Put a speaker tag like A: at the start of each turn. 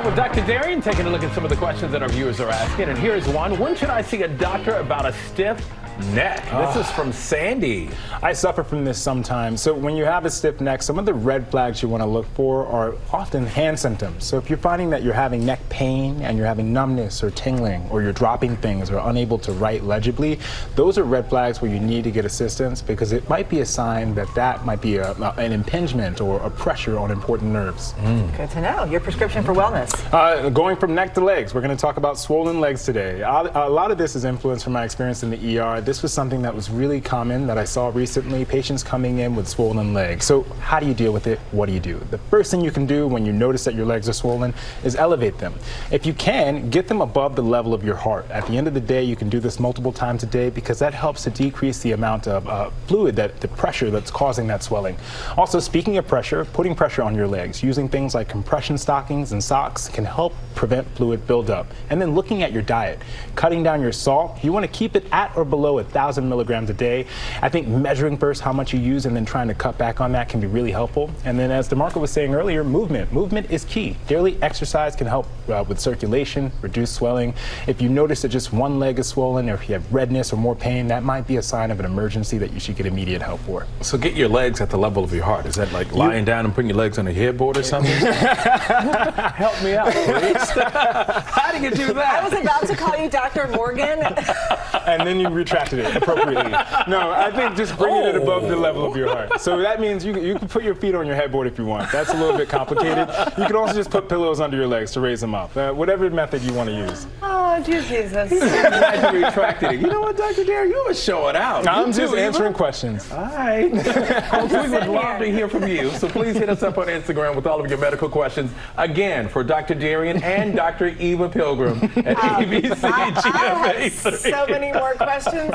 A: Time with Dr. Darien, taking a look at some of the questions that our viewers are asking. And here's one. When should I see a doctor about a stiff neck? This is from Sandy.
B: I suffer from this sometimes. So when you have a stiff neck, some of the red flags you want to look for are often hand symptoms. So if you're finding that you're having neck pain and you're having numbness or tingling, or you're dropping things or unable to write legibly, those are red flags where you need to get assistance, because it might be a sign that that might be an impingement or a pressure on important nerves.
C: Good to know. Your prescription for wellness.
B: Going from neck to legs, we're going to talk about swollen legs today. A lot of this is influenced from my experience in the ER. This was something that was really common that I saw recently, patients coming in with swollen legs. So how do you deal with it? What do you do? The first thing you can do when you notice that your legs are swollen is elevate them. If you can, get them above the level of your heart. At the end of the day, you can do this multiple times a day, because that helps to decrease the amount of fluid, the pressure that's causing that swelling. Also, speaking of pressure, putting pressure on your legs, using things like compression stockings and socks can help prevent fluid buildup. And then looking at your diet, cutting down your salt, you want to keep it at or below 1,000 milligrams a day. I think measuring first how much you use and then trying to cut back on that can be really helpful. And then, as DeMarco was saying earlier, movement. Movement is key. Daily exercise can help with circulation, reduce swelling. If you notice that just one leg is swollen, or if you have redness or more pain, that might be a sign of an emergency that you should get immediate help for.
A: So get your legs at the level of your heart. Is that like lying down and putting your legs on a headboard or something? Help me out, please. How do you do that?
C: I was about to call you Dr. Morgan.
B: And then you retracted it appropriately. No, I think just bringing it above the level of your heart. So that means you can put your feet on your headboard if you want. That's a little bit complicated. You can also just put pillows under your legs to raise them up. Whatever method you want to use.
C: Oh, Jesus.
A: I'm glad you retracted it. You know what, Dr. Darien, you were showing out.
B: I'm just answering questions.
A: All right. Well, we would love to hear from you. So please hit us up on Instagram with all of your medical questions. Again, for Dr. Darien and Dr. Eva Pilgrim at ABC GMA3.
C: So many more questions.